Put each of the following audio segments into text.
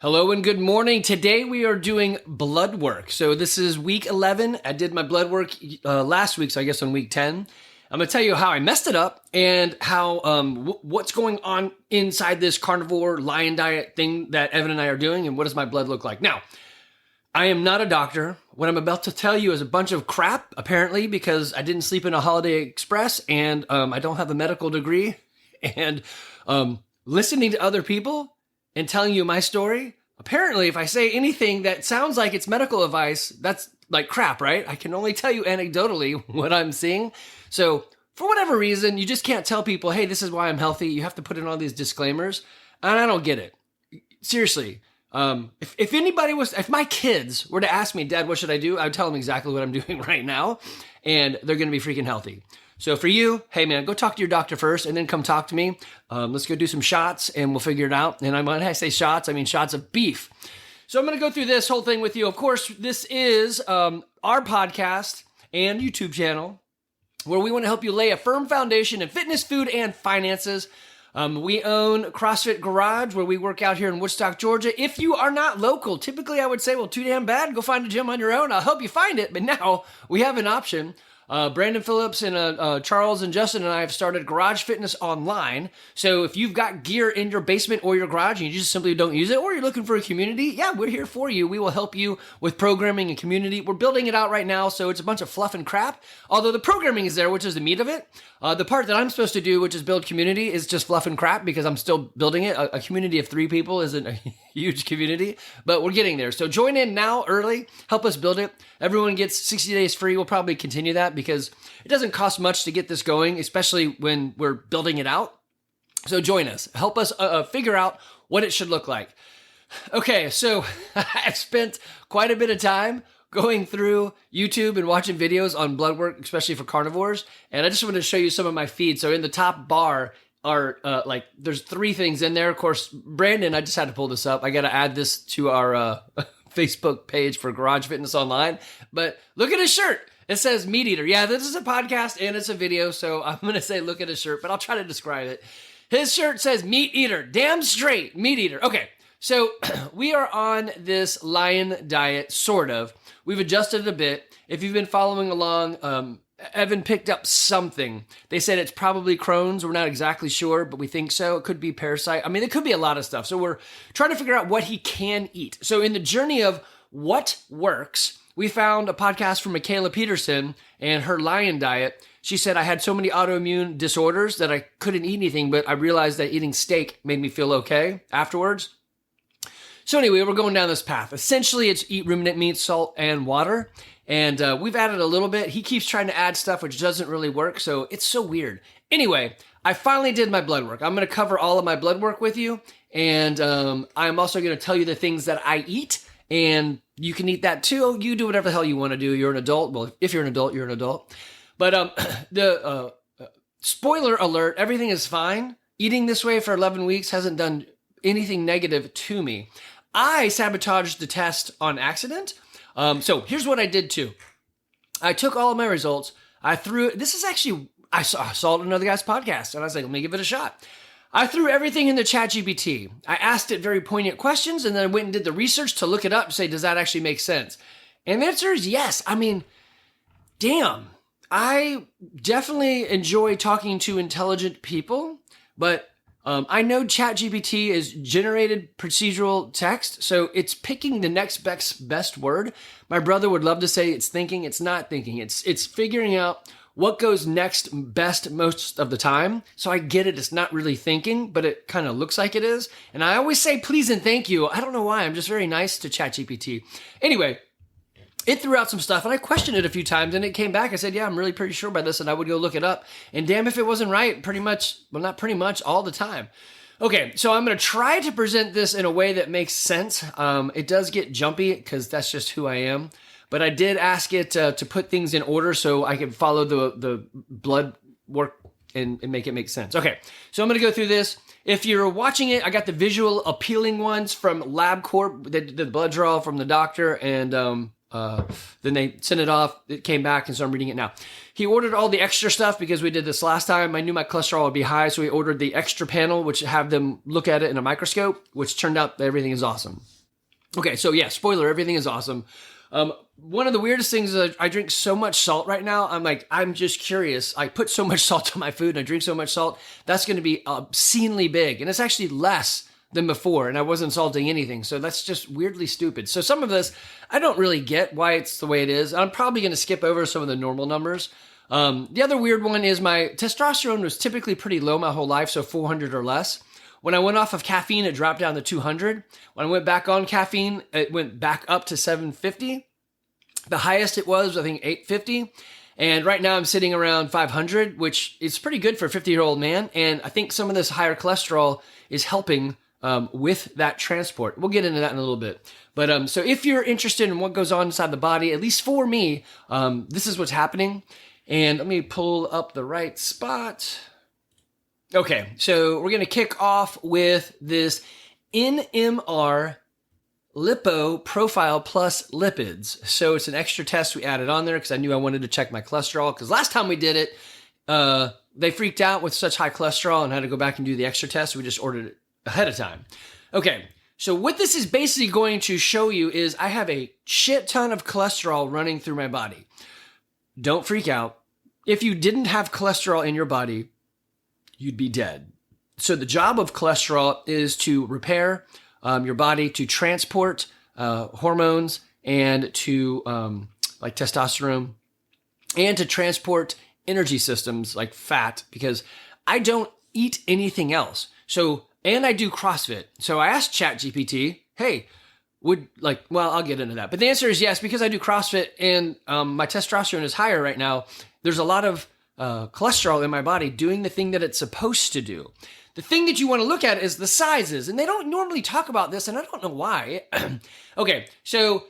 Hello and good morning. Today we are doing blood work. So this is week 11. I did my blood work last week, so I guess on week 10. I'm going to tell you how I messed it up and how what's going on inside this carnivore lion diet thing that Evan and I are doing, and what does my blood look like. Now, I am not a doctor. What I'm about to tell you is a bunch of crap, apparently, because I didn't sleep in a Holiday Express and I don't have a medical degree. And listening to other people and telling you my story, apparently if I say anything that sounds like it's medical advice, that's like crap, right? I can only tell you anecdotally what I'm seeing. So for whatever reason, you just can't tell people, hey, this is why I'm healthy. You have to put in all these disclaimers. And I don't get it. Seriously. If my kids were to ask me, Dad, what should I do? I would tell them exactly what I'm doing right now. And they're going to be freaking healthy. So for you, hey man, go talk to your doctor first and then come talk to me. Let's go do some shots and we'll figure it out. And when I say shots, I mean shots of beef. So I'm going to go through this whole thing with you. Of course, this is our podcast and YouTube channel where we want to help you lay a firm foundation in fitness, food, and finances. We own CrossFit Garage where we work out here in Woodstock, Georgia. If you are not local, typically I would say, well, too damn bad. Go find a gym on your own. I'll help you find it. But now we have an option. Brandon Phillips and Charles and Justin and I have started Garage Fitness Online. So if you've got gear in your basement or your garage and you just simply don't use it, or you're looking for a community, yeah, we're here for you. We will help you with programming and community. We're building it out right now, so it's a bunch of fluff and crap. Although the programming is there, which is the meat of it. The part that I'm supposed to do, which is build community, is just fluff and crap because I'm still building it. A community of 3 people isn't a huge community, but we're getting there. So join in now early. Help us build it. Everyone gets 60 days free. We'll probably continue that because it doesn't cost much to get this going, especially when we're building it out. So join us. Help us figure out what it should look like. Okay, so I've spent quite a bit of time going through YouTube and watching videos on blood work, especially for carnivores. And I just want to show you some of my feed. So in the top bar are there's 3 things in there. Of course, Brandon, I just had to pull this up. I got to add this to our Facebook page for Garage Fitness Online. But look at his shirt. It says Meat Eater. Yeah, this is a podcast and it's a video. So I'm going to say look at his shirt, but I'll try to describe it. His shirt says Meat Eater. Damn straight. Meat Eater. Okay. So we are on this lion diet, sort of. We've adjusted it a bit. If you've been following along, Evan picked up something. They said it's probably Crohn's. We're not exactly sure, but we think so. It could be parasite. I mean, it could be a lot of stuff. So we're trying to figure out what he can eat. So in the journey of what works, we found a podcast from Michaela Peterson and her lion diet. She said, I had so many autoimmune disorders that I couldn't eat anything, but I realized that eating steak made me feel okay afterwards. So anyway, we're going down this path. Essentially, it's eat ruminant meat, salt, and water. And we've added a little bit. He keeps trying to add stuff, which doesn't really work. So it's so weird. Anyway, I finally did my blood work. I'm going to cover all of my blood work with you. And I'm also going to tell you the things that I eat. And you can eat that too. You do whatever the hell you want to do. You're an adult. Well, if you're an adult, you're an adult. But the spoiler alert, everything is fine. Eating this way for 11 weeks hasn't done anything negative to me. I sabotaged the test on accident. So here's what I did too. I took all of my results. I saw it on another guy's podcast and I was like, let me give it a shot. I threw everything into ChatGPT. I asked it very poignant questions and then I went and did the research to look it up and say, does that actually make sense? And the answer is yes. I mean, damn. I definitely enjoy talking to intelligent people, but I know ChatGPT is generated procedural text, so it's picking the next best word. My brother would love to say it's thinking. It's not thinking. It's figuring out what goes next best most of the time. So I get it. It's not really thinking, but it kind of looks like it is. And I always say please and thank you. I don't know why. I'm just very nice to ChatGPT. Anyway, it threw out some stuff and I questioned it a few times and it came back. I said, yeah, I'm really pretty sure about this. And I would go look it up. And damn if it wasn't right, not pretty much all the time. Okay, so I'm going to try to present this in a way that makes sense. It does get jumpy because that's just who I am. But I did ask it to put things in order so I can follow the blood work and make it make sense. Okay, so I'm going to go through this. If you're watching it, I got the visual appealing ones from LabCorp, the blood draw from the doctor, and then they sent it off. It came back, and so I'm reading it now. He ordered all the extra stuff because we did this last time. I knew my cholesterol would be high, so he ordered the extra panel, which have them look at it in a microscope, which turned out that everything is awesome. Okay, so yeah, spoiler, everything is awesome. One of the weirdest things is I drink so much salt right now. I'm just curious. I put so much salt on my food and I drink so much salt. That's going to be obscenely big. And it's actually less than before. And I wasn't salting anything. So that's just weirdly stupid. So some of this, I don't really get why it's the way it is. I'm probably going to skip over some of the normal numbers. The other weird one is my testosterone was typically pretty low my whole life. So 400 or less. When I went off of caffeine, it dropped down to 200. When I went back on caffeine, it went back up to 750. The highest it was, I think, 850. And right now I'm sitting around 500, which is pretty good for a 50-year-old man. And I think some of this higher cholesterol is helping with that transport. We'll get into that in a little bit. But so if you're interested in what goes on inside the body, at least for me, this is what's happening. And let me pull up the right spot. Okay, so we're going to kick off with this NMR Lipo Profile Plus Lipids. So it's an extra test we added on there because I knew I wanted to check my cholesterol. Because last time we did it, they freaked out with such high cholesterol and had to go back and do the extra test. So we just ordered it ahead of time. Okay, so what this is basically going to show you is I have a shit ton of cholesterol running through my body. Don't freak out. If you didn't have cholesterol in your body, you'd be dead. So the job of cholesterol is to repair your body, to transport hormones and to like testosterone, and to transport energy systems like fat, because I don't eat anything else. So, and I do CrossFit. So I asked ChatGPT, hey, I'll get into that. But the answer is yes, because I do CrossFit and my testosterone is higher right now. There's a lot of cholesterol in my body doing the thing that it's supposed to do. The thing that you want to look at is the sizes, and they don't normally talk about this, and I don't know why. Okay, so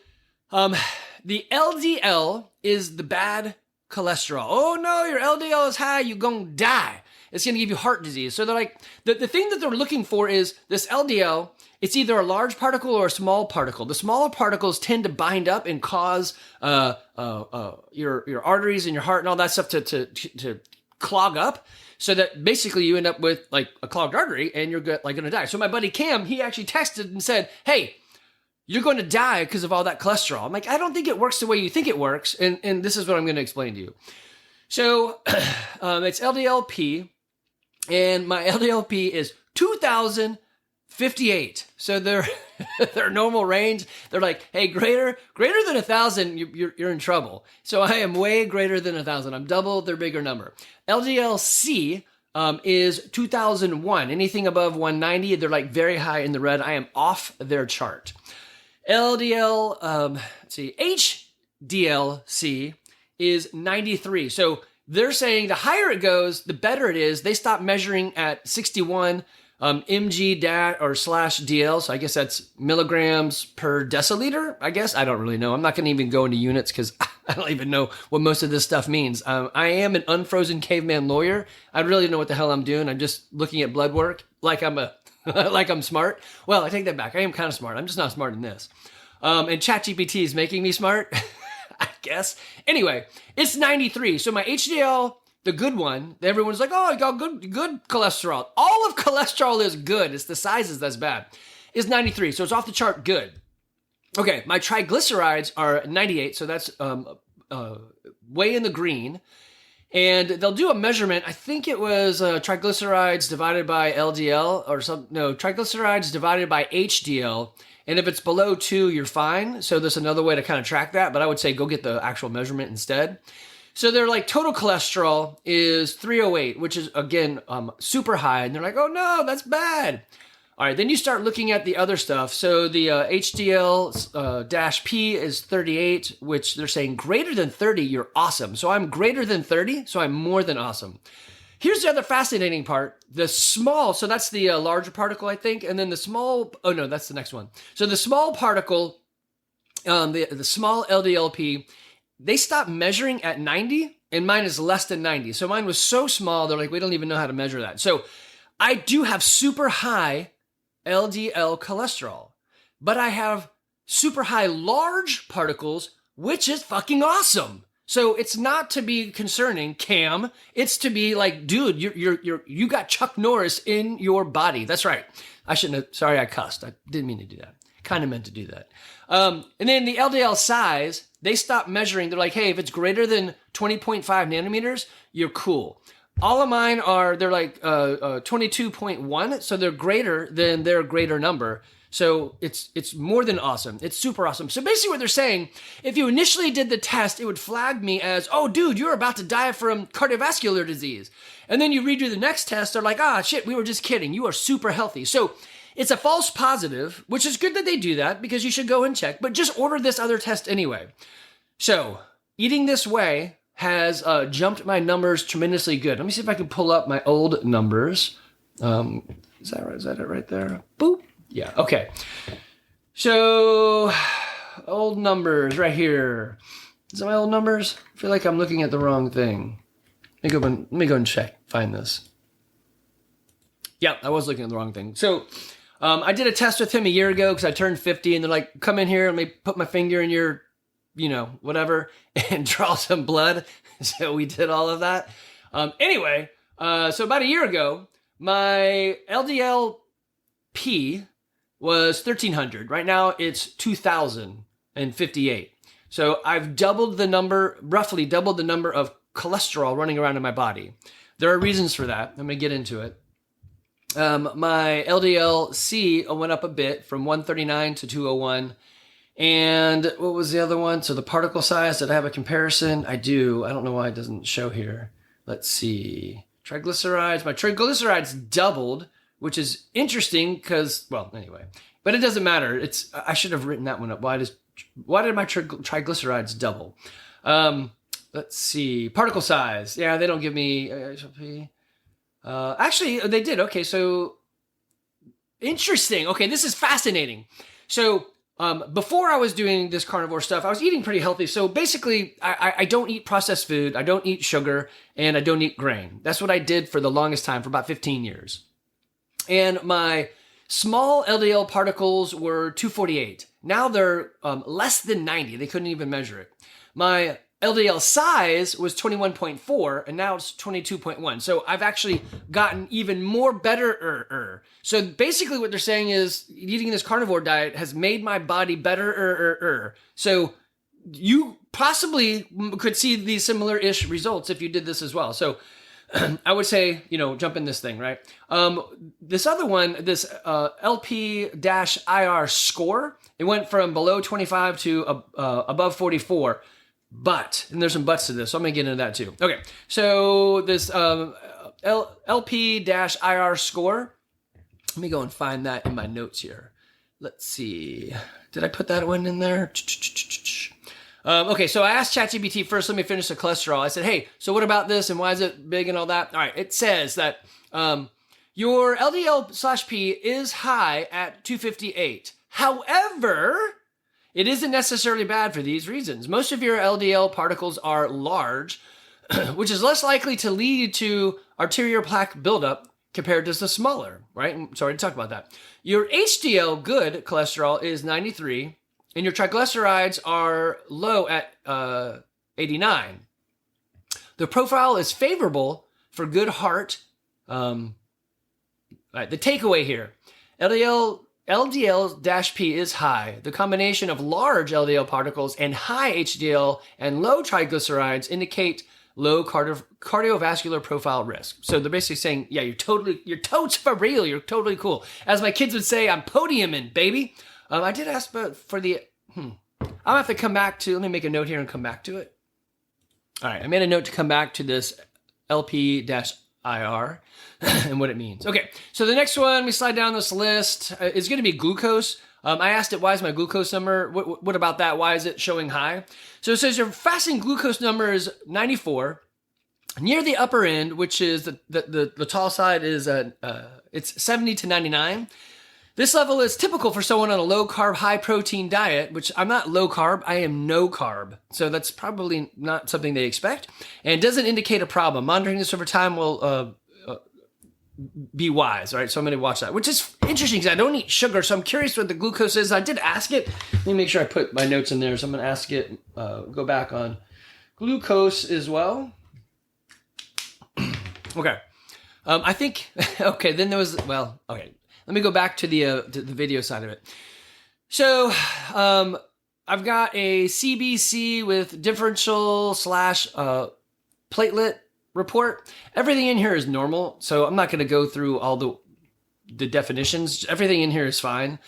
the LDL is the bad cholesterol. Oh no, your LDL is high, you're gonna die. It's gonna give you heart disease. So they're like, the thing that they're looking for is this LDL. It's either a large particle or a small particle. The smaller particles tend to bind up and cause your arteries and your heart and all that stuff to clog up, so that basically you end up with like a clogged artery and you're going to die. So my buddy Cam, he actually texted and said, hey, you're going to die because of all that cholesterol. I'm like, I don't think it works the way you think it works. And this is what I'm going to explain to you. So it's LDLP, and my LDLP is 2,058. So their normal range, they're like, hey, greater than 1,000, you're in trouble. So I am way greater than 1,000. I'm double their bigger number. LDLC is 2001. Anything above 190, they're like very high in the red. I am off their chart. HDLC is 93. So they're saying the higher it goes, the better it is. They stop measuring at 61 mg or slash DL. So I guess that's milligrams per deciliter, I guess. I don't really know. I'm not going to even go into units because I don't even know what most of this stuff means. I am an unfrozen caveman lawyer. I really don't know what the hell I'm doing. I'm just looking at blood work like I'm like I'm smart. Well, I take that back. I am kind of smart. I'm just not smart in this. And ChatGPT is making me smart, I guess. Anyway, it's 93. So my HDL, the good one, everyone's like, oh, I got good cholesterol. All of cholesterol is good. It's the sizes that's bad. It's 93, so it's off the chart good. Okay, my triglycerides are 98, so that's way in the green. And they'll do a measurement. I think it was triglycerides divided by LDL triglycerides divided by HDL. And if it's below 2, you're fine. So there's another way to kind of track that, but I would say go get the actual measurement instead. So they're like, total cholesterol is 308, which is, again, super high. And they're like, oh no, that's bad. All right, then you start looking at the other stuff. So the HDL-P is 38, which they're saying greater than 30, you're awesome. So I'm greater than 30, so I'm more than awesome. Here's the other fascinating part. The small, so that's the larger particle, I think. And then the small, oh no, that's the next one. So the small particle, the small LDLP, they stopped measuring at 90, and mine is less than 90. So mine was so small, they're like, we don't even know how to measure that. So I do have super high LDL cholesterol, but I have super high large particles, which is fucking awesome. So it's not to be concerning, Cam. It's to be like, dude, you got Chuck Norris in your body. That's right. I shouldn't have. Sorry, I cussed. I didn't mean to do that. Kind of meant to do that. And then the LDL size, they stopped measuring. They're like, hey, if it's greater than 20.5 nanometers, you're cool. All of mine are, they're like 22.1, so they're greater than their greater number. So it's more than awesome. It's super awesome. So basically what they're saying, if you initially did the test, it would flag me as, oh, dude, you're about to die from cardiovascular disease. And then you redo the next test, they're like, ah, shit, we were just kidding. You are super healthy. So it's a false positive, which is good that they do that because you should go and check, but just order this other test anyway. So eating this way has jumped my numbers tremendously good. Let me see if I can pull up my old numbers. Is that right? Is that it right there? Boop. Yeah, okay. So, old numbers right here. Is that my old numbers? I feel like I'm looking at the wrong thing. Let me go and check, find this. Yeah, I was looking at the wrong thing. So, I did a test with him a year ago because I turned 50, and they're like, come in here and let me put my finger in your, whatever, and draw some blood. So we did all of that. Anyway, so about a year ago, my LDL-P was 1,300. Right now, it's 2,058. So I've doubled the number, roughly doubled the number of cholesterol running around in my body. There are reasons for that. I'm going to get into it. My LDL-C went up a bit from 139 to 201. And what was the other one? So the particle size, did I have a comparison? I do. I don't know why it doesn't show here. Let's see. Triglycerides. My triglycerides doubled, which is interesting because, well, anyway. But it doesn't matter. I should have written that one up. Why did my triglycerides double? Let's see. Particle size. Yeah, they don't give me HLP. Actually, they did. Okay, so interesting. Okay, this is fascinating. So before I was doing this carnivore stuff, I was eating pretty healthy. So basically, I don't eat processed food, I don't eat sugar, and I don't eat grain. That's what I did for the longest time, for about 15 years. And my small LDL particles were 248. Now they're less than 90. They couldn't even measure it. My LDL size was 21.4, and now it's 22.1. So I've actually gotten even more better. So basically what they're saying is eating this carnivore diet has made my body better. So you possibly could see these similar-ish results if you did this as well. So I would say, jump in this thing, right? This other one, this LP-IR score, it went from below 25 to above 44. But, and there's some buts to this, so I'm going to get into that too. Okay, so this LP-IR score, let me go and find that in my notes here. Let's see. Did I put that one in there? Okay, so I asked ChatGPT first, let me finish the cholesterol. I said, hey, so what about this and why is it big and all that? All right, it says that your LDL/P is high at 258. However, it isn't necessarily bad for these reasons. Most of your LDL particles are large, which is less likely to lead to arterial plaque buildup compared to the smaller, right? I'm sorry to talk about that. Your HDL good cholesterol is 93, and your triglycerides are low at 89. The profile is favorable for good heart. Right, the takeaway here, LDL-P is high. The combination of large LDL particles and high HDL and low triglycerides indicate low cardiovascular profile risk. So they're basically saying, yeah, you're totes for real. You're totally cool. As my kids would say, I'm podiuming, baby. I did ask for the, I'll have to come back to, let me make a note here and come back to it. All right, I made a note to come back to this LP-IR and what it means. Okay, so the next one, we slide down this list, is going to be glucose. I asked it, why is my glucose number, what about that? Why is it showing high? So it says your fasting glucose number is 94. Near the upper end, which is the tall side, is it's 70 to 99. This level is typical for someone on a low-carb, high-protein diet, which I'm not low-carb, I am no-carb. So that's probably not something they expect, and doesn't indicate a problem. Monitoring this over time will be wise, all right? So I'm going to watch that, which is interesting because I don't eat sugar, so I'm curious what the glucose is. I did ask it. Let me make sure I put my notes in there, so I'm going to ask it, go back on glucose as well. Okay. I think, okay, then there was, well, okay. Let me go back to the video side of it. So I've got a CBC with differential slash platelet report. Everything in here is normal, so I'm not going to go through all the definitions. Everything in here is fine.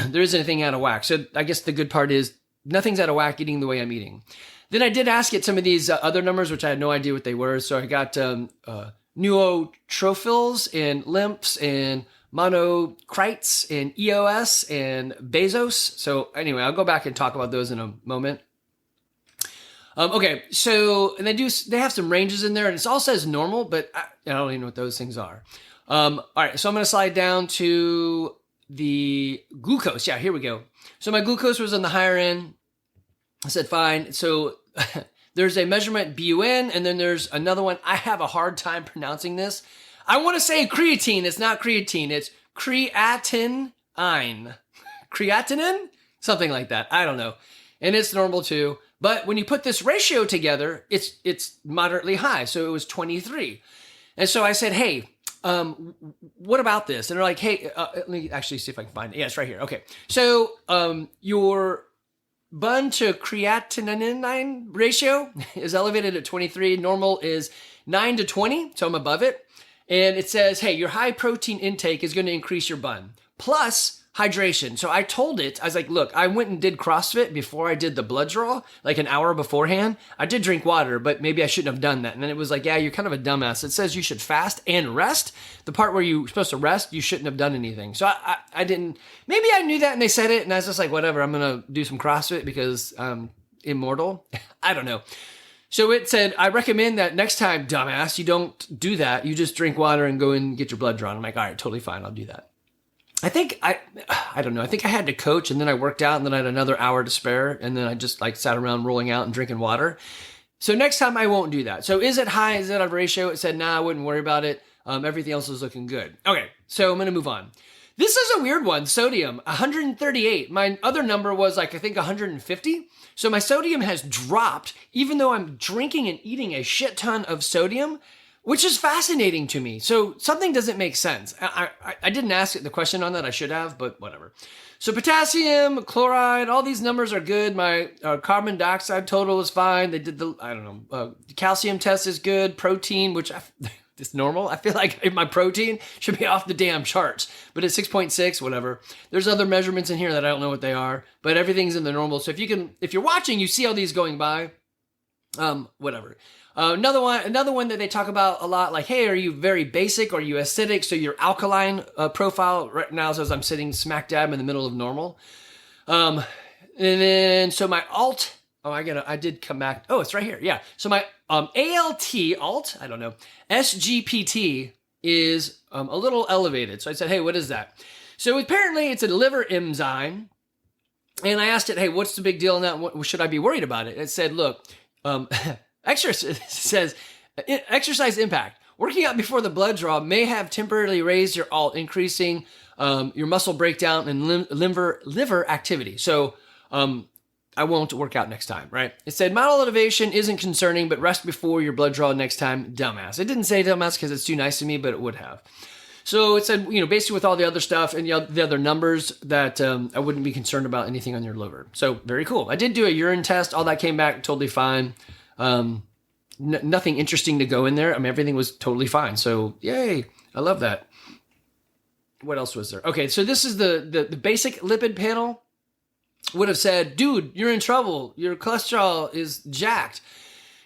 There isn't anything out of whack. So I guess the good part is nothing's out of whack eating the way I'm eating. Then I did ask it some of these other numbers, which I had no idea what they were. So I got neutrophils and lymphs and monocytes and EOS and Bezos. So anyway, I'll go back and talk about those in a moment. Okay, so and they have some ranges in there, and it all says normal, but I don't even know what those things are. All right, so I'm going to slide down to the glucose. Yeah, here we go. So my glucose was on the higher end. I said fine. So there's a measurement BUN, and then there's another one. I have a hard time pronouncing this. I want to say creatine. It's not creatine. It's creatinine. Creatinine? Something like that. I don't know. And it's normal too. But when you put this ratio together, it's moderately high. So it was 23. And so I said, hey, what about this? And they're like, hey, let me actually see if I can find it. Yeah, it's right here. Okay. So your bun to creatinine ratio is elevated at 23. Normal is 9 to 20. So I'm above it. And it says, hey, your high protein intake is going to increase your bun. Plus hydration. So I told it, I was like, look, I went and did CrossFit before I did the blood draw, like an hour beforehand. I did drink water, but maybe I shouldn't have done that. And then it was like, yeah, you're kind of a dumbass. It says you should fast and rest. The part where you're supposed to rest, you shouldn't have done anything. So I didn't, maybe I knew that and they said it and I was just like, whatever, I'm going to do some CrossFit because I'm immortal. I don't know. So it said, I recommend that next time, dumbass, you don't do that. You just drink water and go and get your blood drawn. I'm like, all right, totally fine. I'll do that. I think I don't know. I think I had to coach and then I worked out and then I had another hour to spare. And then I just like sat around rolling out and drinking water. So next time I won't do that. So is it high? Is it a ratio? It said, nah, I wouldn't worry about it. Everything else is looking good. Okay. So I'm going to move on. This is a weird one. Sodium, 138. My other number was like, I think 150. So my sodium has dropped even though I'm drinking and eating a shit ton of sodium, which is fascinating to me. So something doesn't make sense. I didn't ask it the question on that. I should have, but whatever. So potassium, chloride, all these numbers are good. My carbon dioxide total is fine. They did the calcium test is good. Protein, which it's normal. I feel like my protein should be off the damn charts, but it's 6.6, whatever. There's other measurements in here that I don't know what they are, but everything's in the normal. So if you're watching, you see all these going by, whatever. Another one that they talk about a lot, like, hey, are you very basic? Or are you acidic? So your alkaline profile right now says I'm sitting smack dab in the middle of normal. And then, so my alt, I did come back. Oh, it's right here. Yeah. So my alt, I don't know, SGPT is a little elevated. So I said, hey, what is that? So apparently it's a liver enzyme. And I asked it, hey, what's the big deal in that? What, should I be worried about it? It said, look, exercise impact. Working out before the blood draw may have temporarily raised your alt, increasing your muscle breakdown and liver activity. So I won't work out next time, right? It said mild elevation isn't concerning, but rest before your blood draw next time, dumbass. It didn't say dumbass because it's too nice to me, but it would have. So it said, basically with all the other stuff and the other numbers that I wouldn't be concerned about anything on your liver. So very cool. I did do a urine test. All that came back totally fine. Nothing interesting to go in there. I mean, everything was totally fine. So yay. I love that. What else was there? Okay. So this is the basic lipid panel. Would have said, dude, you're in trouble. Your cholesterol is jacked.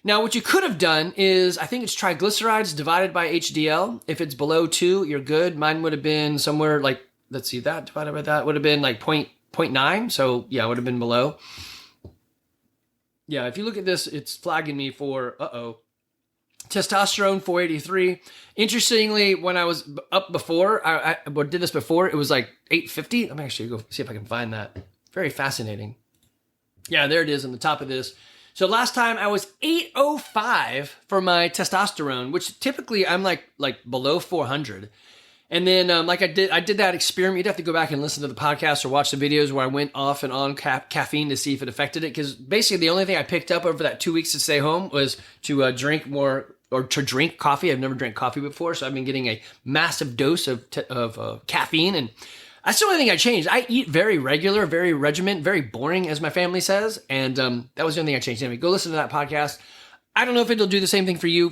Now, what you could have done is, I think it's triglycerides divided by HDL. If it's below 2, you're good. Mine would have been somewhere like, let's see, that divided by that would have been like 0.9. So yeah, it would have been below. Yeah, if you look at this, it's flagging me for, testosterone 483. Interestingly, when I was up before, I did this before, it was like 850. Let me actually go see if I can find that. Very fascinating. Yeah, there it is on the top of this. So last time I was 805 for my testosterone, which typically I'm like below 400. And then I did that experiment. You'd have to go back and listen to the podcast or watch the videos where I went off and on caffeine to see if it affected it. Because basically the only thing I picked up over that 2 weeks to stay home was to drink more or to drink coffee. I've never drank coffee before, so I've been getting a massive dose of caffeine, and That's the only thing I changed. I eat very regular, very regiment, very boring, as my family says. And that was the only thing I changed. Anyway, go listen to that podcast. I don't know if it'll do the same thing for you.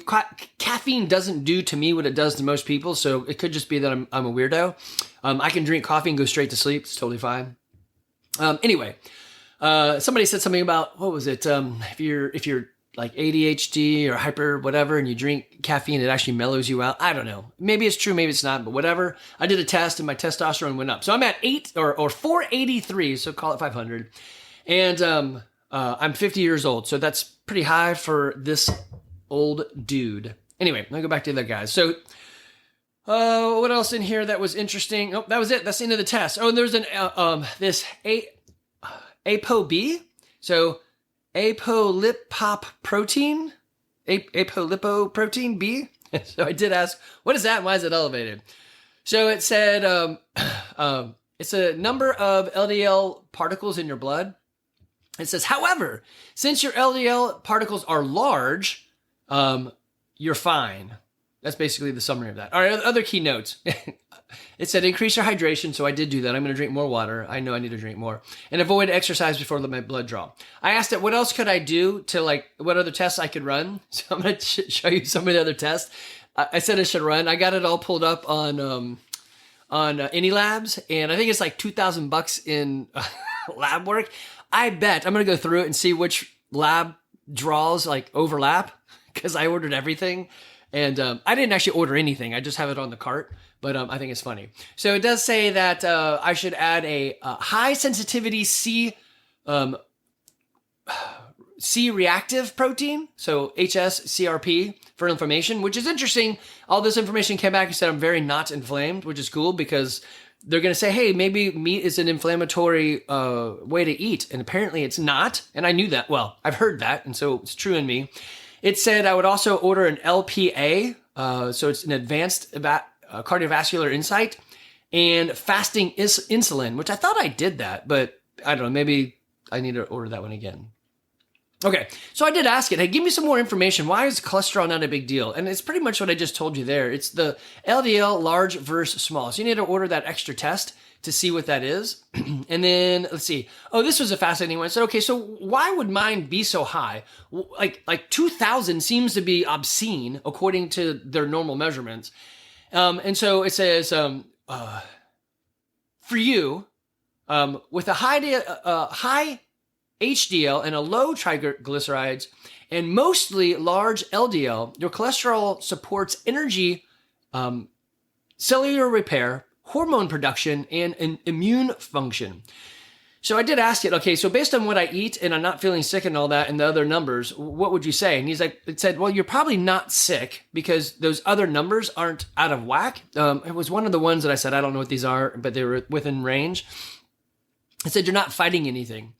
Caffeine doesn't do to me what it does to most people. So it could just be that I'm a weirdo. I can drink coffee and go straight to sleep. It's totally fine. Anyway, somebody said something about, what was it? If you're like ADHD or hyper whatever, and you drink caffeine, it actually mellows you out. I don't know. Maybe it's true, maybe it's not, but whatever. I did a test and my testosterone went up. So I'm at 483, so call it 500. And I'm 50 years old, so that's pretty high for this old dude. Anyway, let me go back to the other guys. So what else in here that was interesting? Oh, that was it. That's the end of the test. Oh, and there's this ApoB. So apolipoprotein, apolipoprotein B. So I did ask, what is that and why is it elevated? So it said it's a number of LDL particles in your blood. It says, however, since your LDL particles are large, you're fine. That's basically the summary of that. All right, other key notes. It said increase your hydration, so I did do that. I'm going to drink more water. I know I need to drink more. And avoid exercise before my blood draw. I asked it, what else could I do to, like, what other tests I could run? So I'm going to show you some of the other tests I said I should run. I got it all pulled up on AnyLabs, and I think it's like $2,000 in lab work. I bet I'm going to go through it and see which lab draws like overlap, because I ordered everything. And I didn't actually order anything. I just have it on the cart, but I think it's funny. So it does say that I should add a high sensitivity C reactive protein, so HSCRP for inflammation, which is interesting. All this information came back and said I'm very not inflamed, which is cool because they're going to say, hey, maybe meat is an inflammatory way to eat. And apparently it's not. And I knew that. Well, I've heard that. And so it's true in me. It said I would also order an LPA, so it's an advanced cardiovascular insight, and fasting insulin, which I thought I did that, but I don't know, maybe I need to order that one again. Okay, so I did ask it, hey, give me some more information. Why is cholesterol not a big deal? And it's pretty much what I just told you there. It's the LDL large versus small. So you need to order that extra test to see what that is. And then let's see. Oh, this was a fascinating one. So, okay, so why would mine be so high? Like 2,000 seems to be obscene according to their normal measurements. And so it says, for you, with a high HDL and a low triglycerides and mostly large LDL, your cholesterol supports energy, cellular repair, hormone production, and an immune function. So I did ask it, okay, so based on what I eat and I'm not feeling sick and all that and the other numbers, what would you say? And he's like, it said, well, you're probably not sick because those other numbers aren't out of whack. It was one of the ones that I said, I don't know what these are, but they were within range. It said, you're not fighting anything.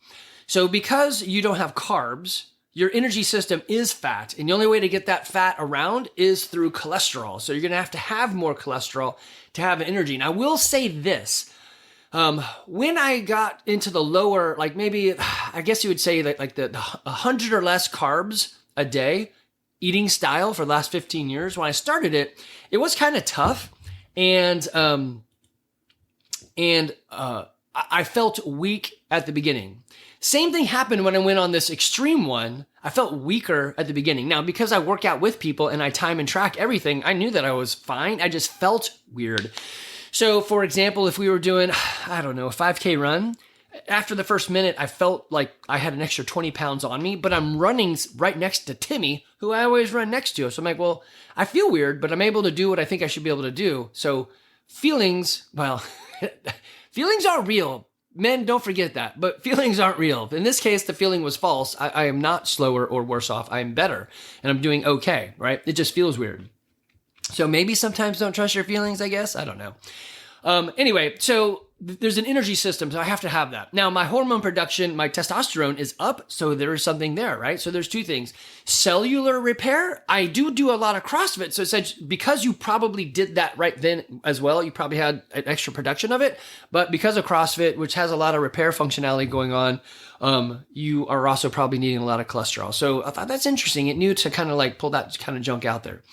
So because you don't have carbs, your energy system is fat. And the only way to get that fat around is through cholesterol. So you're going to have more cholesterol to have energy. And I will say this. When I got into the lower, like maybe, I guess you would say that like the 100 or less carbs a day eating style for the last 15 years, when I started it, it was kind of tough. And I felt weak at the beginning. Same thing happened when I went on this extreme one. I felt weaker at the beginning. Now, because I work out with people and I time and track everything, I knew that I was fine. I just felt weird. So, for example, if we were doing, I don't know, a 5K run, after the first minute, I felt like I had an extra 20 pounds on me, but I'm running right next to Timmy, who I always run next to. So I'm like, well, I feel weird, but I'm able to do what I think I should be able to do. So feelings, well, feelings are real. Men, don't forget that, but feelings aren't real. In this case, the feeling was false. I am not slower or worse off. I am better and I'm doing okay, right? It just feels weird. So maybe sometimes don't trust your feelings, I guess. I don't know. Anyway, so there's an energy system, so I have to have that. Now, my hormone production, my testosterone is up, so there is something there, right? So there's two things. Cellular repair, I do a lot of CrossFit, so it said because you probably did that right then as well, you probably had an extra production of it, but because of CrossFit, which has a lot of repair functionality going on, you are also probably needing a lot of cholesterol. So I thought that's interesting. It knew to kind of like pull that kind of junk out there.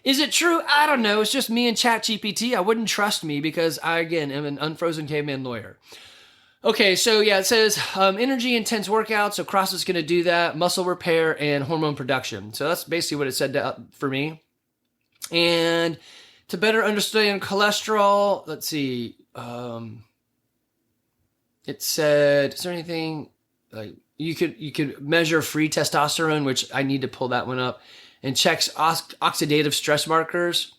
Is it true? I don't know. It's just me and ChatGPT. I wouldn't trust me because I, again, am an unfrozen caveman lawyer. Okay, so yeah, it says energy intense workouts. So CrossFit's going to do that, muscle repair and hormone production. So that's basically what it said for me. And to better understand cholesterol, let's see. It said, is there anything like you could measure free testosterone, which I need to pull that one up, and checks oxidative stress markers.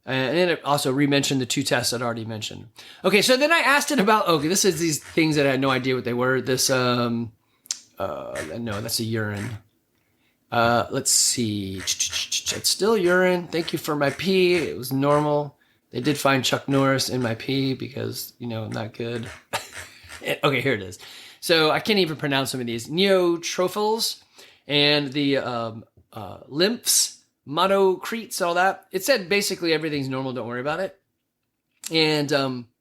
And then it also re-mentioned the 2 tests I'd already mentioned. Okay, so then I asked it about, this is these things that I had no idea what they were. This, no, that's a urine. Let's see. It's still urine. Thank you for my pee. It was normal. They did find Chuck Norris in my pee because, not good. Okay, here it is. So I can't even pronounce some of these. Neotrophils and the lymphs, monocretes, all that. It said basically everything's normal. Don't worry about it. And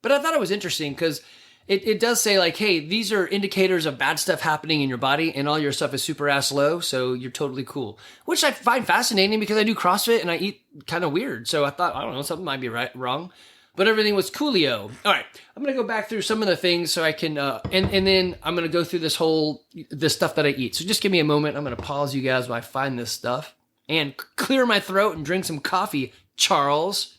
but I thought it was interesting because it does say like, hey, these are indicators of bad stuff happening in your body, and all your stuff is super ass low, so you're totally cool. Which I find fascinating because I do CrossFit and I eat kind of weird. So I thought, I don't know, something might be wrong. But everything was coolio. All right, I'm going to go back through some of the things so I can, and then I'm going to go through this stuff that I eat. So just give me a moment. I'm going to pause you guys while I find this stuff and clear my throat and drink some coffee, Charles.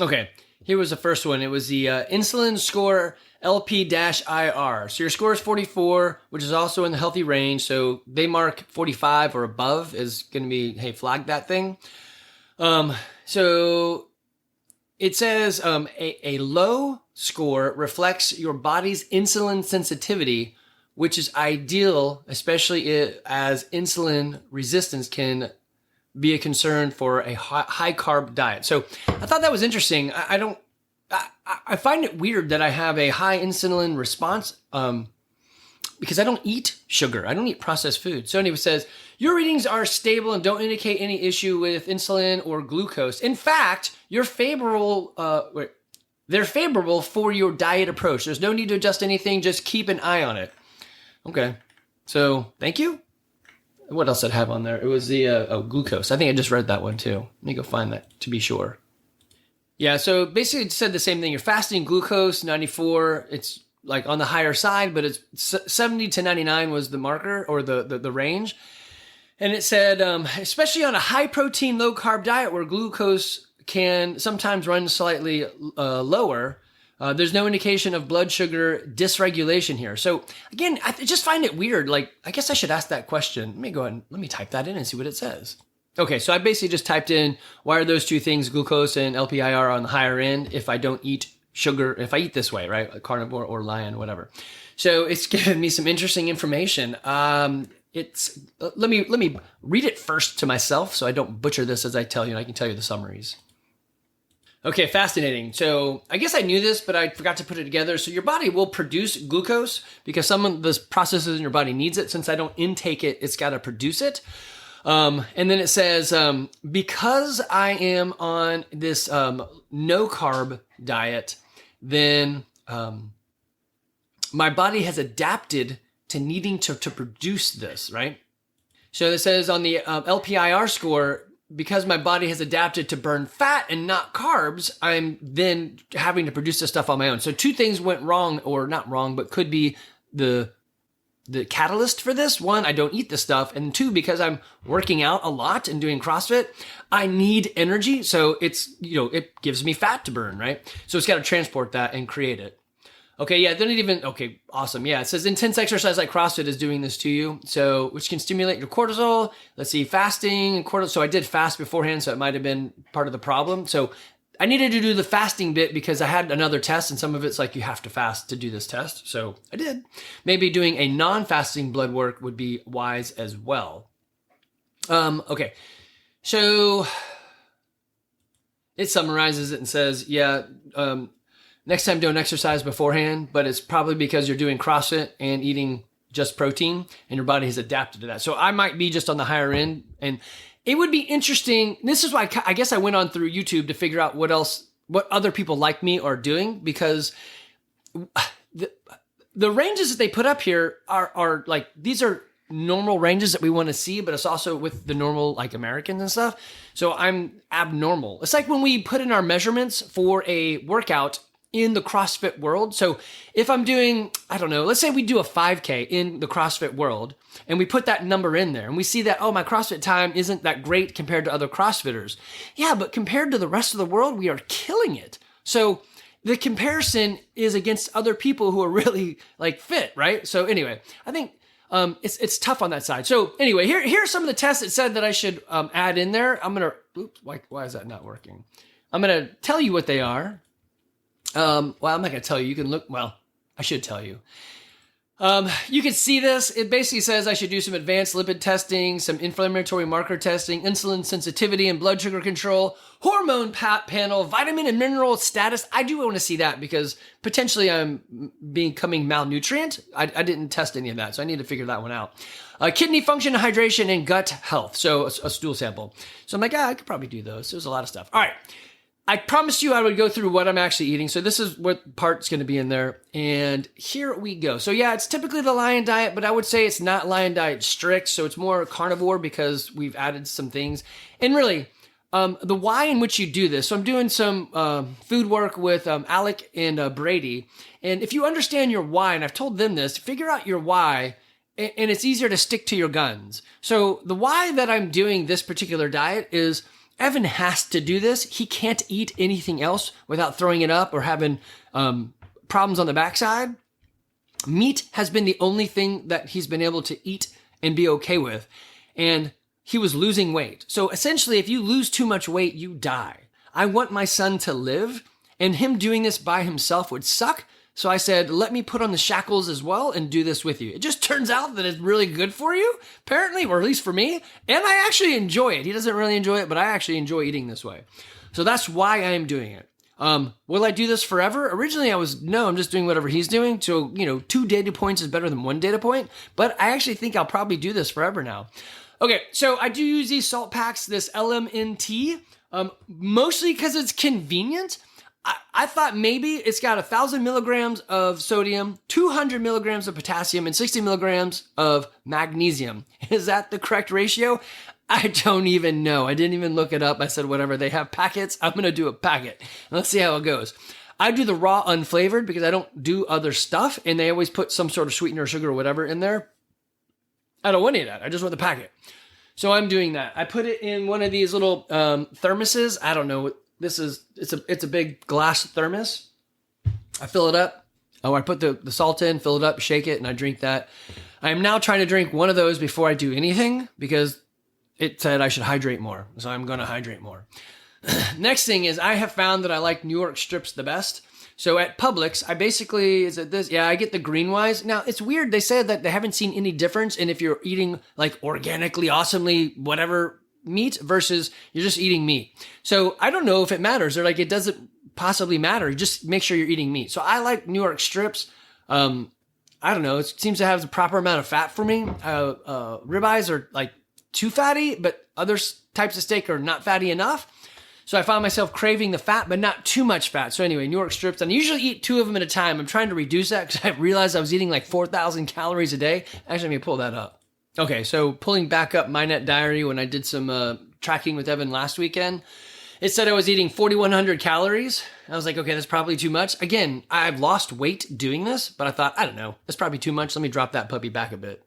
Okay, here was the first one. It was the insulin score LP-IR. So your score is 44, which is also in the healthy range. So they mark 45 or above is going to be, hey, flag that thing. So it says a low score reflects your body's insulin sensitivity, which is ideal, especially as insulin resistance can be a concern for a high carb diet. So I thought that was interesting. I find it weird that I have a high insulin response because I don't eat sugar. I don't eat processed food. So anyway, it says, your readings are stable and don't indicate any issue with insulin or glucose. In fact, they're favorable for your diet approach. There's no need to adjust anything. Just keep an eye on it. Okay. So thank you. What else did I have on there? It was the glucose. I think I just read that one too. Let me go find that to be sure. Yeah, so basically it said the same thing. Your fasting glucose, 94. It's like on the higher side, but it's 70 to 99 was the marker or the range. And it said, especially on a high protein, low carb diet where glucose can sometimes run slightly lower, there's no indication of blood sugar dysregulation here. So again, I just find it weird. Like, I guess I should ask that question. Let me go ahead and let me type that in and see what it says. Okay, so I basically just typed in, why are those two things, glucose and LPIR, on the higher end if I don't eat sugar, if I eat this way, right? Like carnivore or lion, whatever. So it's given me some interesting information. Let me read it first to myself so I don't butcher this as I tell you, and I can tell you the summaries. Okay, fascinating. So I guess I knew this, but I forgot to put it together. So your body will produce glucose because some of the processes in your body needs it. Since I don't intake it, it's got to produce it. And then it says, because I am on this no carb diet, then my body has adapted to needing to produce this, right? So it says on the LPIR score, because my body has adapted to burn fat and not carbs, I'm then having to produce this stuff on my own. So two things went wrong, or not wrong, but could be the catalyst for this. One, I don't eat this stuff. And two, because I'm working out a lot and doing CrossFit, I need energy. So it's, it gives me fat to burn, right? So it's got to transport that and create it. Okay, yeah, okay, awesome. Yeah, it says intense exercise like CrossFit is doing this to you. So, which can stimulate your cortisol. Let's see, fasting and cortisol. So I did fast beforehand, so it might have been part of the problem. So I needed to do the fasting bit because I had another test, and some of it's like you have to fast to do this test. So I did. Maybe doing a non-fasting blood work would be wise as well. Okay, so it summarizes it and says, next time don't exercise beforehand, but it's probably because you're doing CrossFit and eating just protein and your body has adapted to that. So I might be just on the higher end, and it would be interesting. This is why I guess I went on through YouTube to figure out what other people like me are doing, because the ranges that they put up here are like, these are normal ranges that we want to see, but it's also with the normal like Americans and stuff. So I'm abnormal. It's like when we put in our measurements for a workout in the CrossFit world. So if I'm doing, I don't know, let's say we do a 5K in the CrossFit world and we put that number in there and we see that, oh, my CrossFit time isn't that great compared to other CrossFitters. Yeah, but compared to the rest of the world, we are killing it. So the comparison is against other people who are really like fit, right? So anyway, I think it's tough on that side. So anyway, here are some of the tests it said that I should add in there. I'm gonna, oops, why is that not working? I'm gonna tell you what they are. Well, I'm not gonna tell you. You can look. Well, I should tell you. You can see this. It basically says I should do some advanced lipid testing, some inflammatory marker testing, insulin sensitivity and blood sugar control, hormone panel, vitamin and mineral status. I do want to see that because potentially I'm becoming malnutrient. I didn't test any of that, so I need to figure that one out. Kidney function, hydration, and gut health. So a stool sample. So I'm like, I could probably do those. There's a lot of stuff. All right. I promised you I would go through what I'm actually eating. So this is what part's going to be in there. And here we go. So yeah, it's typically the Lion diet, but I would say it's not Lion diet strict. So it's more carnivore because we've added some things. And really, the why in which you do this. So I'm doing some food work with Alec and Brady. And if you understand your why, and I've told them this, figure out your why, and it's easier to stick to your guns. So the why that I'm doing this particular diet is Evan has to do this. He can't eat anything else without throwing it up or having problems on the backside. Meat has been the only thing that he's been able to eat and be okay with. And he was losing weight. So essentially, if you lose too much weight, you die. I want my son to live, and him doing this by himself would suck. So I said, let me put on the shackles as well and do this with you. It just turns out that it's really good for you, apparently, or at least for me. And I actually enjoy it. He doesn't really enjoy it, but I actually enjoy eating this way. So that's why I am doing it. Will I do this forever? Originally I'm just doing whatever he's doing. So, 2 data points is better than 1 data point, but I actually think I'll probably do this forever now. Okay. So I do use these salt packs, this LMNT, mostly because it's convenient. I thought maybe it's got 1,000 milligrams of sodium, 200 milligrams of potassium, and 60 milligrams of magnesium. Is that the correct ratio? I don't even know. I didn't even look it up. I said, whatever, they have packets. I'm going to do a packet. Let's see how it goes. I do the raw unflavored because I don't do other stuff, and they always put some sort of sweetener or sugar or whatever in there. I don't want any of that. I just want the packet. So I'm doing that. I put it in one of these little thermoses. I don't know. It's a big glass thermos. I fill it up. I put the salt in, fill it up, shake it, and I drink that. I am now trying to drink one of those before I do anything because it said I should hydrate more. So I'm going to hydrate more. Next thing is I have found that I like New York strips the best. So at Publix, I get the green ones. Now it's weird. They said that they haven't seen any difference in if you're eating like organically, awesomely, whatever meat versus you're just eating meat. So I don't know if it matters. They're like, it doesn't possibly matter. You just make sure you're eating meat. So I like New York strips. I don't know. It seems to have the proper amount of fat for me. Ribeyes are like too fatty, but other types of steak are not fatty enough. So I found myself craving the fat, but not too much fat. So anyway, New York strips, and I usually eat 2 of them at a time. I'm trying to reduce that because I realized I was eating like 4,000 calories a day. Actually, let me pull that up. Okay, so pulling back up my net diary when I did some tracking with Evan last weekend, it said I was eating 4,100 calories. I was like, okay, that's probably too much. Again, I've lost weight doing this, but I thought, I don't know, that's probably too much. Let me drop that puppy back a bit.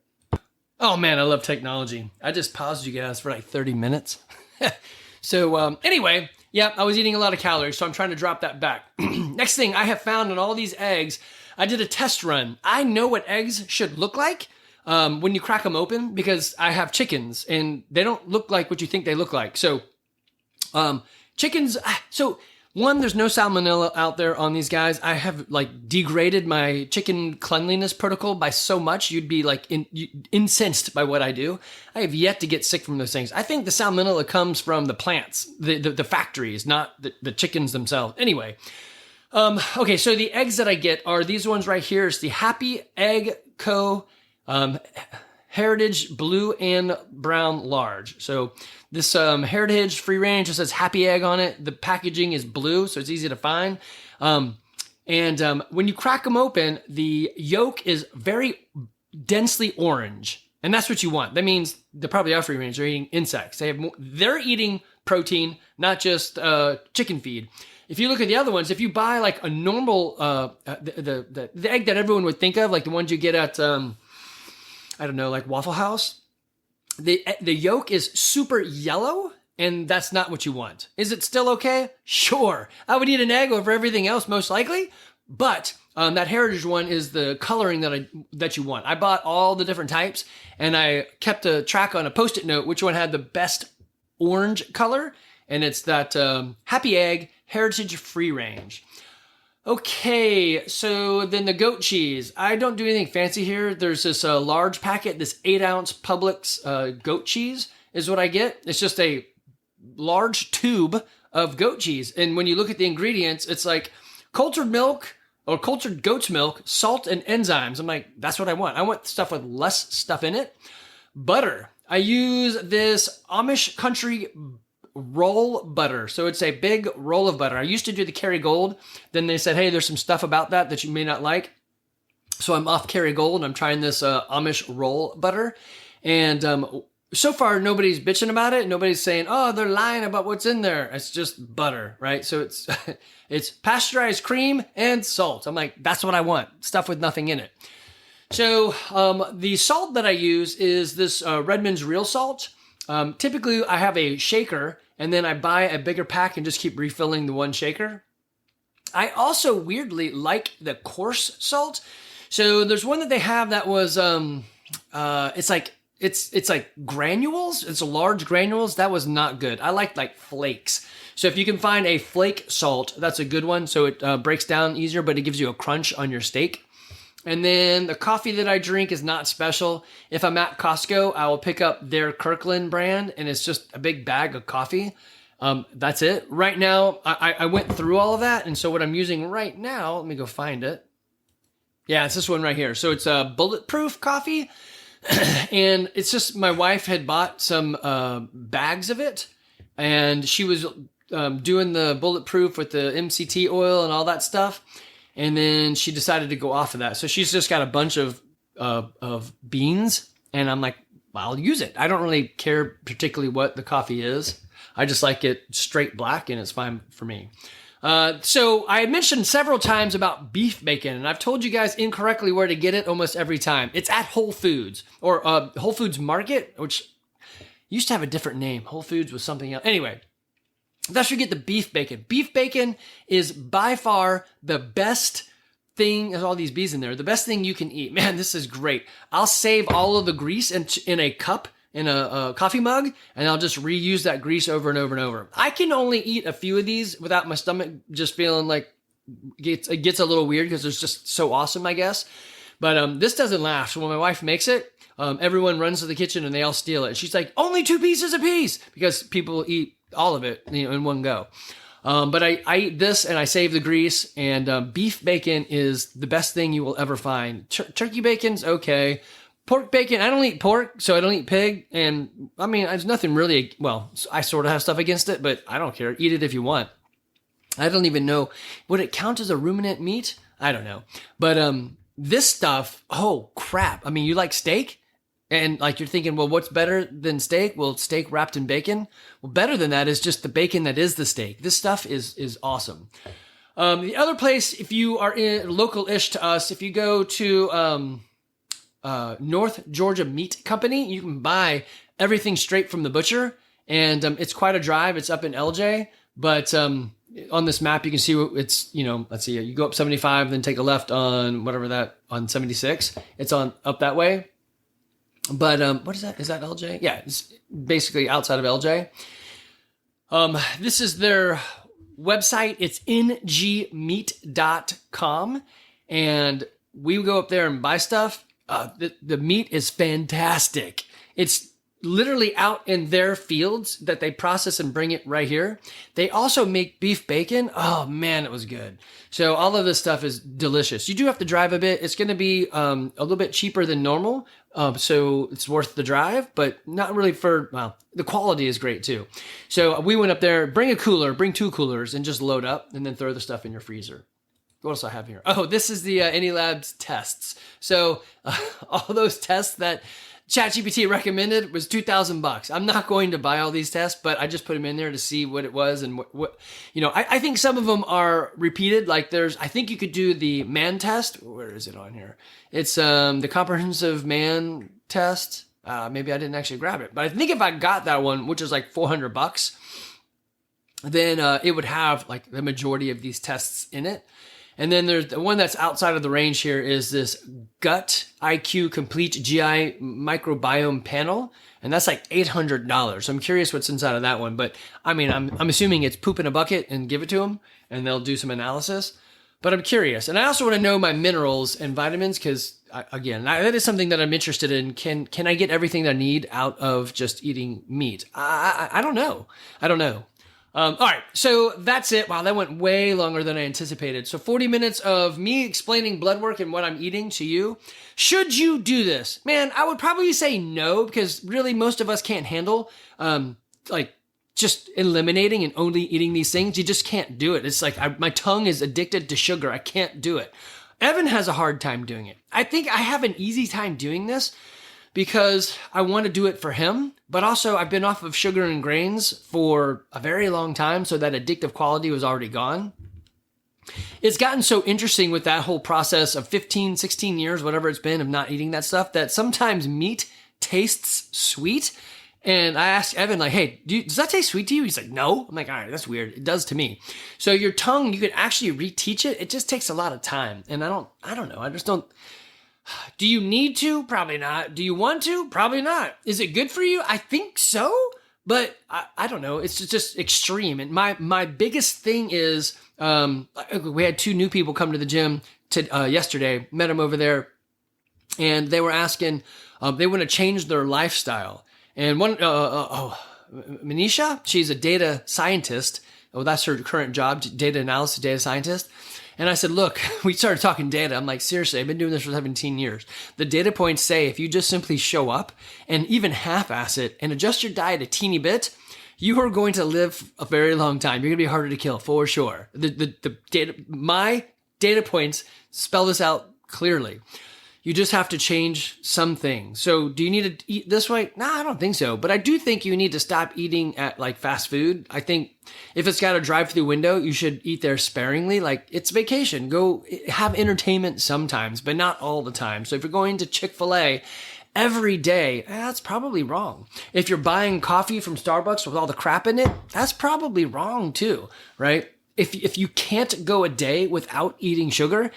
Oh man, I love technology. I just paused you guys for like 30 minutes. So anyway, yeah, I was eating a lot of calories, so I'm trying to drop that back. Next thing I have found in all these eggs, I did a test run. I know what eggs should look like when you crack them open because I have chickens and they don't look like what you think they look like. So chickens, one, there's no salmonella out there on these guys. I have like degraded my chicken cleanliness protocol by so much. You'd be like incensed by what I do. I have yet to get sick from those things. I think the salmonella comes from the plants, the factories, not the chickens themselves. Anyway, okay, so the eggs that I get are these ones right here. It's the Happy Egg Co. Heritage Blue and Brown Large. So this Heritage free range just says Happy Egg on it. The packaging is blue, so it's easy to find. And when you crack them open, the yolk is very densely orange. And that's what you want. That means they're probably are free range. They're eating insects. They're eating protein, not just chicken feed. If you look at the other ones, if you buy like a normal, the egg that everyone would think of, like the ones you get at, I don't know, like Waffle House, the yolk is super yellow, and that's not what you want. Is it still okay? Sure. I would eat an egg over everything else, most likely, but that heritage one is the coloring that you want. I bought all the different types, and I kept a track on a Post-it note which one had the best orange color, and it's that Happy Egg Heritage Free Range. Okay, so then the goat cheese. I don't do anything fancy here. There's this large packet, this 8-ounce Publix goat cheese is what I get. It's just a large tube of goat cheese. And when you look at the ingredients, it's like cultured milk or cultured goat's milk, salt, and enzymes. I'm like, that's what I want. I want stuff with less stuff in it. Butter. I use this Amish country roll butter. So it's a big roll of butter. I used to do the Kerrygold. Then they said, hey, there's some stuff about that you may not like. So I'm off Kerrygold. I'm trying this Amish roll butter. And so far, nobody's bitching about it. Nobody's saying, oh, they're lying about what's in there. It's just butter, right? So it's it's pasteurized cream and salt. I'm like, that's what I want. Stuff with nothing in it. So the salt that I use is this Redmond's Real Salt. Typically, I have a shaker, and then I buy a bigger pack and just keep refilling the one shaker. I also weirdly like the coarse salt. So there's one that they have that was it's like granules. It's large granules. That was not good. I like flakes. So if you can find a flake salt, that's a good one. So it breaks down easier, but it gives you a crunch on your steak. And then the coffee that I drink is not special. If I'm at Costco, I will pick up their Kirkland brand, and it's just a big bag of coffee. That's it. Right now, I went through all of that, and so what I'm using right now, let me go find it. Yeah, it's this one right here. So it's a bulletproof coffee, and it's just my wife had bought some bags of it, and she was doing the bulletproof with the MCT oil and all that stuff. And then she decided to go off of that. So she's just got a bunch of beans. And I'm like, well, I'll use it. I don't really care particularly what the coffee is. I just like it straight black, and it's fine for me. So I mentioned several times about beef bacon, and I've told you guys incorrectly where to get it almost every time. It's at Whole Foods or Whole Foods Market, which used to have a different name. Whole Foods was something else. Anyway. That's where you get the beef bacon. Beef bacon is by far the best thing. There's all these bees in there. The best thing you can eat. Man, this is great. I'll save all of the grease in a cup, in a coffee mug, and I'll just reuse that grease over and over and over. I can only eat a few of these without my stomach just feeling like it gets a little weird because it's just so awesome, I guess. But this doesn't last. When my wife makes it, everyone runs to the kitchen and they all steal it. She's like, only 2 pieces a piece, because people eat all of it, in one go. But I eat this and I save the grease, and beef bacon is the best thing you will ever find. Turkey bacon's okay. Pork bacon, I don't eat pork, so I don't eat pig. And I mean, there's nothing really, well, I sort of have stuff against it, but I don't care. Eat it if you want. I don't even know, would it count as a ruminant meat? I don't know. But this stuff, oh crap. I mean, you like steak? And like you're thinking, well, what's better than steak? Well, steak wrapped in bacon. Well, better than that is just the bacon that is the steak. This stuff is awesome. The other place, if you are local-ish to us, if you go to North Georgia Meat Company, you can buy everything straight from the butcher. And it's quite a drive. It's up in LJ. But on this map, you can see it's, let's see, you go up 75, then take a left on on 76. It's up that way. But what is that? Is that LJ? Yeah, it's basically outside of LJ. This is their website. It's ngmeat.com. And we go up there and buy stuff. The meat is fantastic. It's literally out in their fields that they process and bring it right here. They also make beef bacon. Oh man, it was good. So all of this stuff is delicious. You do have to drive a bit. It's going to be a little bit cheaper than normal. So it's worth the drive, but not really the quality is great too. So we went up there, bring 2 coolers and just load up and then throw the stuff in your freezer. What else do I have here? Oh, this is the AnyLabs tests. So all those tests that ChatGPT recommended was $2,000. I'm not going to buy all these tests, but I just put them in there to see what it was and what I think some of them are repeated. Like I think you could do the man test. Where is it on here? It's the comprehensive man test. Maybe I didn't actually grab it, but I think if I got that one, which is like $400, then it would have like the majority of these tests in it. And then there's the one that's outside of the range here is this Gut IQ Complete GI Microbiome Panel. And that's like $800. So I'm curious what's inside of that one. But I mean, I'm assuming it's poop in a bucket and give it to them and they'll do some analysis. But I'm curious. And I also want to know my minerals and vitamins because, again, that is something that I'm interested in. Can I get everything that I need out of just eating meat? I don't know. All right, so that's it. Wow, that went way longer than I anticipated. So 40 minutes of me explaining blood work and what I'm eating to you. Should you do this? Man, I would probably say no, because really most of us can't handle like just eliminating and only eating these things. You just can't do it. It's like my tongue is addicted to sugar. I can't do it. Evan has a hard time doing it. I think I have an easy time doing this because I want to do it for him, but also I've been off of sugar and grains for a very long time, so that addictive quality was already gone. It's gotten so interesting with that whole process of 15, 16 years, whatever it's been, of not eating that stuff, that sometimes meat tastes sweet. And I asked Evan, like, hey, does that taste sweet to you? He's like, no. I'm like, all right, that's weird. It does to me. So your tongue, you could actually reteach it. It just takes a lot of time. And I don't know. I just don't. Do you need to? Probably not. Do you want to? Probably not. Is it good for you? I think so, but I don't know. It's just extreme. And my biggest thing is, we had 2 new people come to the gym yesterday, met them over there, and they were asking, they want to change their lifestyle. And one, Manisha, she's a data scientist. Oh, that's her current job, data analysis, data scientist. And I said, look, we started talking data. I'm like, seriously, I've been doing this for 17 years. The data points say if you just simply show up and even half-ass it and adjust your diet a teeny bit, you are going to live a very long time. You're going to be harder to kill for sure. The data, my data points spell this out clearly. You just have to change some things. So do you need to eat this way? No, I don't think so. But I do think you need to stop eating at like fast food. I think if it's got a drive-through window, you should eat there sparingly. Like it's vacation. Go have entertainment sometimes, but not all the time. So if you're going to Chick-fil-A every day, that's probably wrong. If you're buying coffee from Starbucks with all the crap in it, that's probably wrong too, right? If you can't go a day without eating sugar,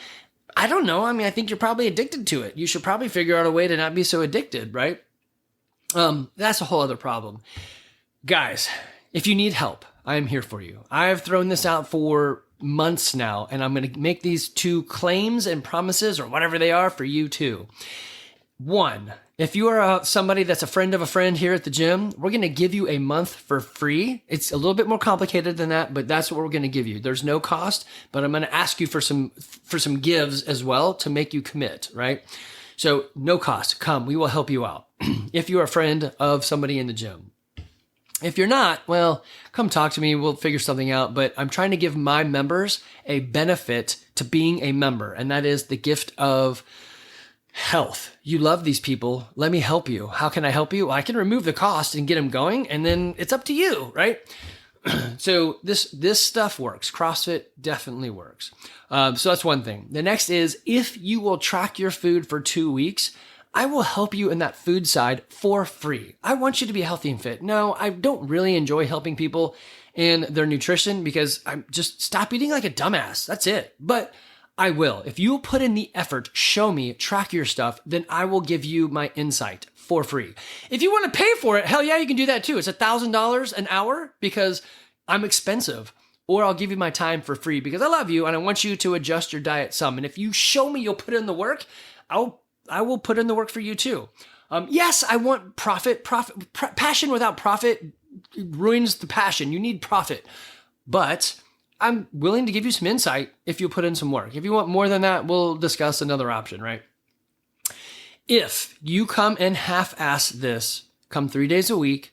I don't know. I mean, I think you're probably addicted to it. You should probably figure out a way to not be so addicted, right? That's a whole other problem. Guys, if you need help, I am here for you. I have thrown this out for months now, and I'm going to make these 2 claims and promises or whatever they are for you too. 1, if you are somebody that's a friend of a friend here at the gym, we're going to give you a month for free. It's a little bit more complicated than that, but that's what we're going to give you. There's no cost, but I'm going to ask you for some gives as well to make you commit, right? So no cost. Come, we will help you out if you're a friend of somebody in the gym. If you're not, well, come talk to me. We'll figure something out. But I'm trying to give my members a benefit to being a member, and that is the gift of health. You love these people. Let me help you. How can I help you? Well, I can remove the cost and get them going, and then it's up to you, right? So this stuff works. CrossFit definitely works. So that's one thing. The next is if you will track your food for 2 weeks, I will help you in that food side for free. I want you to be healthy and fit. No, I don't really enjoy helping people in their nutrition because I'm just stop eating like a dumbass. That's it. But I will. If you put in the effort, show me, track your stuff, then I will give you my insight for free. If you want to pay for it, hell yeah, you can do that too. It's $1,000 an hour because I'm expensive. Or I'll give you my time for free because I love you and I want you to adjust your diet some. And if you show me you'll put in the work, I will put in the work for you too. Yes, I want profit. Passion without profit ruins the passion. You need profit. But I'm willing to give you some insight if you put in some work. If you want more than that, we'll discuss another option, right? If you come and half-ass this, come 3 days a week,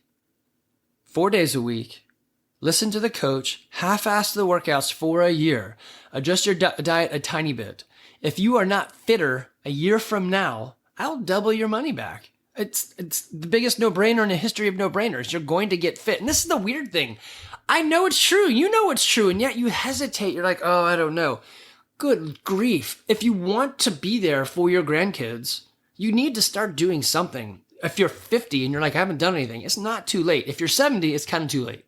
4 days a week, listen to the coach, half-ass the workouts for a year, adjust your diet a tiny bit. If you are not fitter a year from now, I'll double your money back. It's the biggest no-brainer in the history of no-brainers. You're going to get fit. And this is the weird thing. I know it's true. You know it's true. And yet you hesitate. You're like, oh, I don't know. Good grief. If you want to be there for your grandkids, you need to start doing something. If you're 50 and you're like, I haven't done anything, it's not too late. If you're 70, it's kind of too late.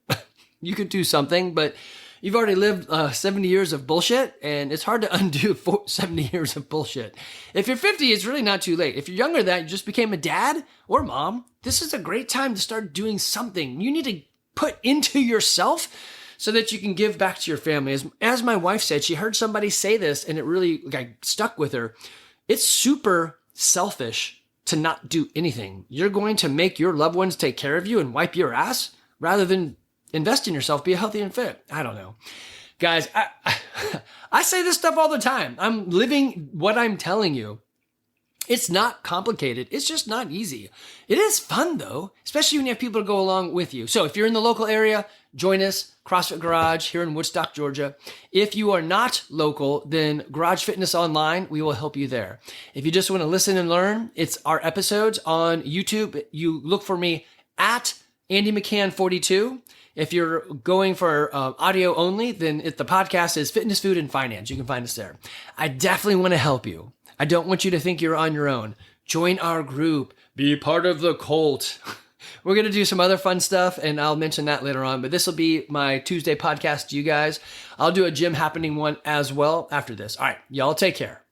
You could do something, but you've already lived 70 years of bullshit, and it's hard to undo 70 years of bullshit. If you're 50, it's really not too late. If you're younger than that, you just became a dad or mom, this is a great time to start doing something. You need to put into yourself so that you can give back to your family. As my wife said, she heard somebody say this, and it really stuck with her. It's super selfish to not do anything. You're going to make your loved ones take care of you and wipe your ass rather than invest in yourself, be healthy and fit. I don't know. Guys, I say this stuff all the time. I'm living what I'm telling you. It's not complicated. It's just not easy. It is fun though, especially when you have people to go along with you. So if you're in the local area, join us, CrossFit Garage here in Woodstock, Georgia. If you are not local, then Garage Fitness Online, we will help you there. If you just want to listen and learn, it's our episodes on YouTube. You look for me at Andy McCann 42. If you're going for audio only, then the podcast is Fitness, Food, and Finance. You can find us there. I definitely want to help you. I don't want you to think you're on your own. Join our group. Be part of the cult. We're going to do some other fun stuff, and I'll mention that later on. But this will be my Tuesday podcast to you guys. I'll do a gym happening one as well after this. All right, y'all take care.